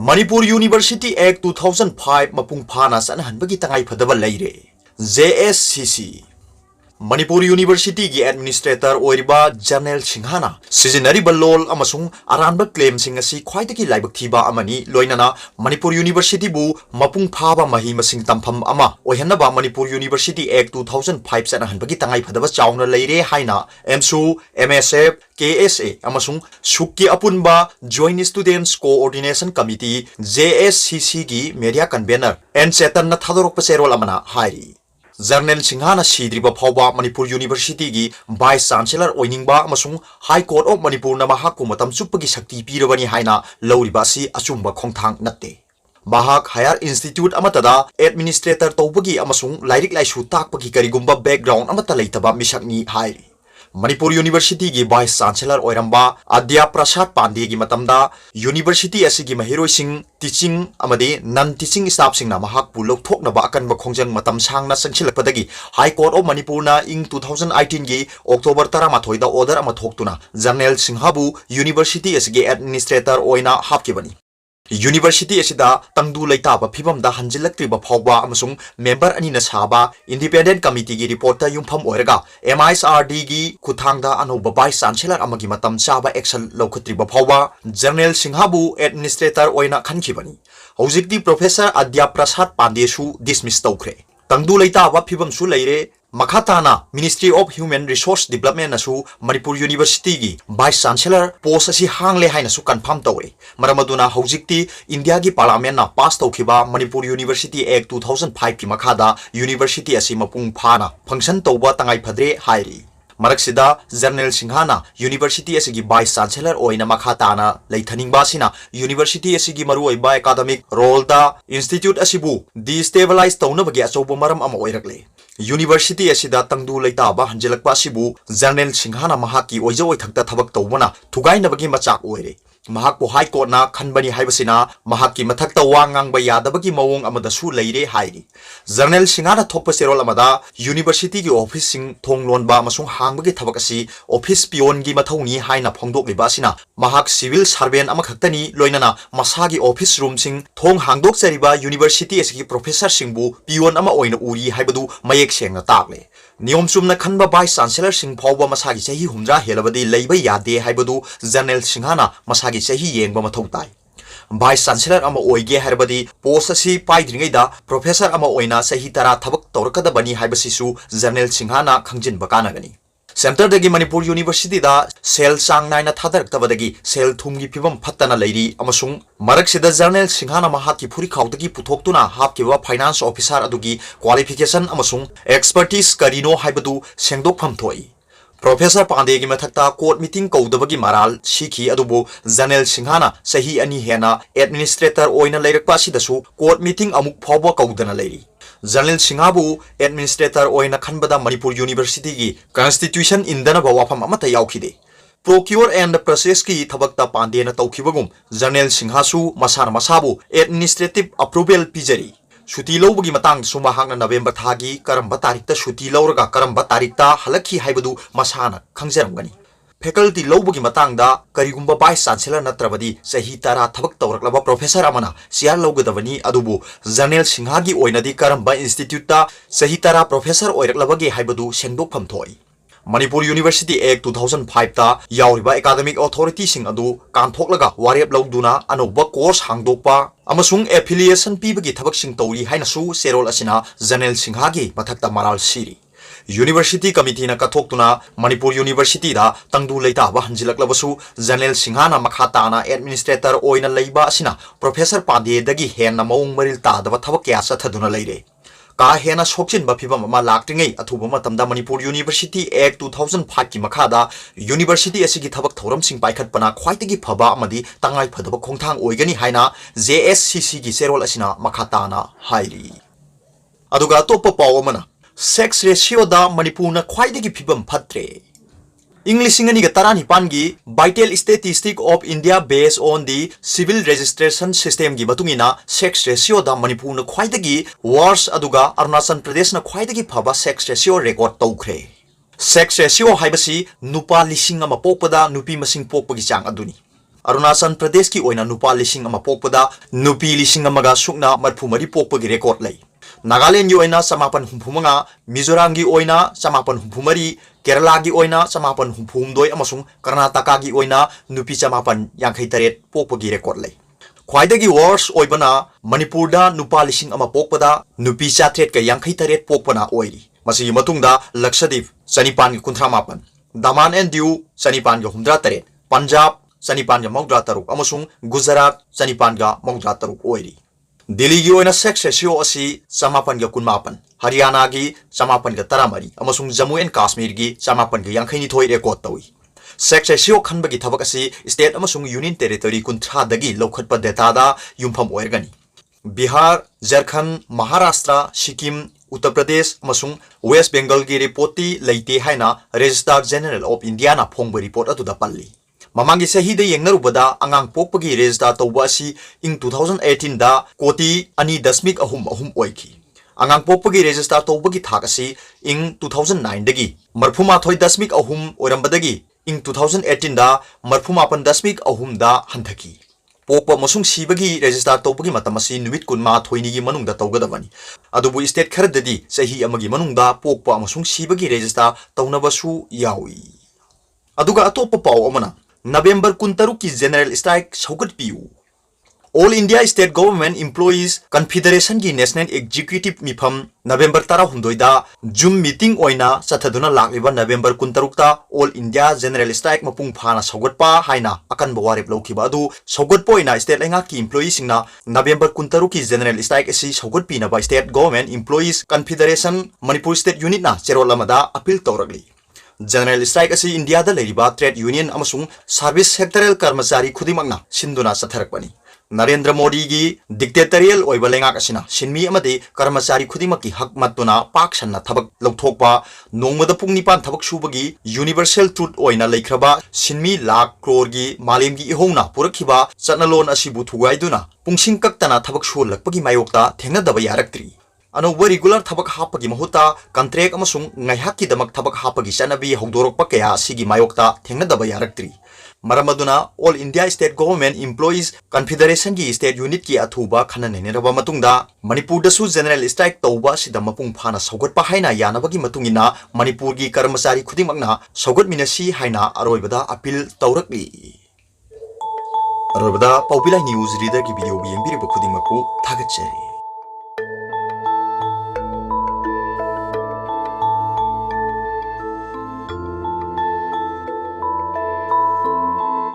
Manipur University Act 2005 mapung phana sanhanbagi tangai phadaba leire JSCC Manipur University gi administrator oiriba Janel Singhana Sizinari Balol amasung aranba claim singasi khwaidagi laibak thiba amani loinana Manipur University bu mapung phaba mahi masing tampham ama oihanaba Manipur University Act 2005 sanhanbagi tangai phadaba chauna leire haina MSU MSF KSA amasung Sukki Apunba Joint Students Coordination Committee JSCC gi media convener N Chetan na thadorok paserol amana hairi Janel Singhana Sidriba Phawba Manipur University gi Vice Chancellor oiningba amasung High Court of Manipur na mahakku matam chupagi shakti pirabani haina lawriba si achumba khongthang natte Bahak Higher Institute amatada administrator tawbagi amasung lairik laisu takpagi karigumba background amata leitaba misakni hairi Manipur University gi Vice Chancellor oiramba Adya Prasad Pandey gi matamda University asigi mahiroi sing teaching amadi non teaching staff sing na mahak pu lokthok na ba akan ba khongjang matam sangna sangsilakpadagi High Court of Manipur na ing 2018 gi October 13 da order ama thoktuna Janel Singhabu University asigi administrator oina hapkibani University asida tangdu leitaba phibam da hanjilaktriba phawba amasung member ani na saba independent committee gi report ta yumpham oiraga MISRD gi kuthangda anoba vice chancellor amagi matam chaba action lokhatriba phawba Janel Singhabu administrator oina khankhibani hojikti professor Adya Prasad Pandey su dismiss tawkhre tangdu leitaba phibam su leire Makhatana Ministry of Human Resource Development asu Manipur University gi Vice Chancellor post asi hangle haina su confirm tawre maramaduna hojikti India gi parliament na pass tawkhiba Manipur University Act 2005 ki makhada university asi mapung phana function tawba tangai phadre hairi Maraksida Janel Singhana University asigi Vice Chancellor oina makhatana leithaningba sina University asigi maru oiba academic role da institute asibu destabilize tawnabagi achobo maram ama oirakle University asida tangdu leitaba hanjelakpa sibu Janel Singhana mahaki oijoi thakta thabak tawbana thugainabagi machak oire mahakpo high court na khanbani haibasina mahaki mathakta wangang ba yadabagi mawong amada su leire hairi Janel Singhana thokpa serol amada University gi office sing thonglonba masung hangbagi thabak asi office pion gi mathawni haina phongdok liba sina mahak civil servant amakhaktani loinana masagi office room sing thong hangdok chariba University asigi professor singbu pion ama oina uri haibadu mayek sengna takle Niyom sumna khanba Vice Chancellor sing phawba masagi chahi humra helabadi leiba yade haibadu Janel Singhana masagi chahi yengba mathau tai Vice Chancellor ama oige harbadi post asi paidringai da professor ama oina chahi tara thabak tawrakada bani haibasi su Janel Singhana khangjin bakana gani Center dagi Manipur University da sel sang naina thadarak tabadagi sel thumgi phibam phattana leiri amasung maraksida Janel Singhana mahaki phuri khawdagi puthoktuna hapkiba finance officer adugi qualification amasung expertise karino haibadu sengdok pham thoi Professor Pandey gi mathakta court meeting kaudabagi maral sikhi adubu Janel Singhana sahi ani hena administrator oina leirakpa sidasu court meeting amuk phawba kaudana leiri Janel Singhabu administrator oina khanbada Manipur University gi constitution indana ba wafam amata yaukhide procure and process ki thabakta Pandey na tawkhibagum Janel Singhasu masana masabu administrative approval pijari Shuti lawbagi matang suma hangna November thagi karamba tarikta shuti lawraga karamba tarikta halakhi haibadu masana khangjaramgani Faculty lawbagi matangda karigumba Vice Chancellor natrabadi sahi tara thabak tawraklaba professor amana siar lawgadabani adubu Janel Singhagi oinadi karamba institute ta sahi tara professor oiraklabagi haibadu sengdok phamthoi Manipur University Act 2005 ta yauriba academic authority sing adu kanthoklaga warep lawduna anoba course hangdokpa amasung affiliation pibagi thabak sing tawri haina su serol asina Janel Singhagi mathakta maral siri University Committee na kathoktuna Manipur University da tangdu leitaba hanjilaklabasu Janel Singhana makhatana administrator oina leiba asina Professor Pandey dagi henna maung maril tadaba thabak kya sathaduna leire ka hena sokchin ba phibam ma laktringai athuba matamda Manipur University Act 2005 ki makhada University asigi thabak thoram sing paikhat pana khwaitagi phaba amadi tangai phadaba khongthang oigani haina JSCC gi serol asina makhatana hairi aduga topa pawamana Sex ratio da Manipur na khwaidagi phibam phatre English ingani ga tarani pangi vital statistic of India based on the civil registration system gi matungina sex ratio da Manipur na khwaidagi worse aduga Arunachal Pradesh na khwaidagi phaba sex ratio record tawkhre sex ratio haibasi nupa lising ama pokpada nupi masing pokpagi chang aduni Arunachal Pradesh ki oina nupa lising ama pokpada nupi lising amaga sukna marphumari pokpagi record lay. Nagaland gi oina samapan humphumanga, Mizoram gi oina samapan humphumari, Kerala gi oina samapan humphumdoi amasung Karnataka gi oina nupi samapan yangkhai taret pokpagi record lay. Khwaidagi worst oibana Manipurda nupa lising ama pokpada nupi chatret ka yangkhai taret pokpana oiri. Masigi matungda Lakshadweep Chanipan gi kunthamapan, Daman and Diu Chanipan gi humdra taret, Punjab Chanipan ga mawdra taruk amasung Gujarat Chanipan ga mawdra taruk oiri. Delhi gi oina sex ratio asi samapan ga kunmapan, Haryana gi samapan ga taramari amasung Jammu and Kashmir gi samapan ga yangkhai ni thoi record tawi. Sex ratio khanbagi thabak asi state amasung union territory kunthra dagi lokhatpa data da yumpham oirgani. Bihar, Jharkhand, Maharashtra, Sikkim, Uttar Pradesh amasung West Bengal gi report ti leite haina Registrar General of India na phongba report atuda palli. Mamangi sahida yengnarubada angang pokpagi register tawba asi ing 2018 da koti ani dasmik ahum oiki. Angang pokpagi register tawbagi thak asi ing 2009 dagi marphuma thoi dasmik ahum orambadagi ing 2018 da marphuma pan dasmik ahum da hanthaki. Pokpa masung sibagi register tawbagi matamasi numit kunma thoini gi manungda tawgadabani. Adubu state kharadadi sahi amagi manungda pokpa masung sibagi register tawnabasu yawi. Aduga atopa paw amana November 13 ki general strike saugat piu. All India State Government Employees Confederation ki National Executive Mifam November 12 da Zoom meeting oina sathaduna lakliba November 13 ta All India General Strike mapung phana saugat pa haina akan bawarip lokhiba adu saugat poina state lenga ki employees singna November 13 ki general strike asi saugat pina ba State Government Employees Confederation Manipur State Unit na cherolamada appeal tawragli. General strike asi India da leriba trade union amasung service sectoral karmachari khudimangna sinduna satharakpani. Narendra Modi gi dictatorial oiba lengak asina sinmi amade karmachari khudimaki hak matuna paksanna thabak lokthokpa nongmada pung nipan thabak subagi universal truth oina leikraba sinmi lakh crore gi malim gi ihongna purakhiba chanalon asibu thugaiduna pungsing kaktana thabak sulakpagi mayokta thengnadaba yaraktri. Anoba regular thabak hapagi mahuta contract amasung ngaihaki damak thabak hapagi chanabi hogdorokpa kaya sigi mayokta thengnadaba yaraktri. Maramaduna All India State Government Employees Confederation gi state unit ki athuba khananeniraba matungda Manipur da su general strike tawba sida mapung phana saugatpa haina yanabagi matungina Manipur gi karmachari khudimangna saugat minasi haina aroibada appeal tawrakli. Aroibada Populi News reader ki video bi yembiriba khudimakku thagatchari.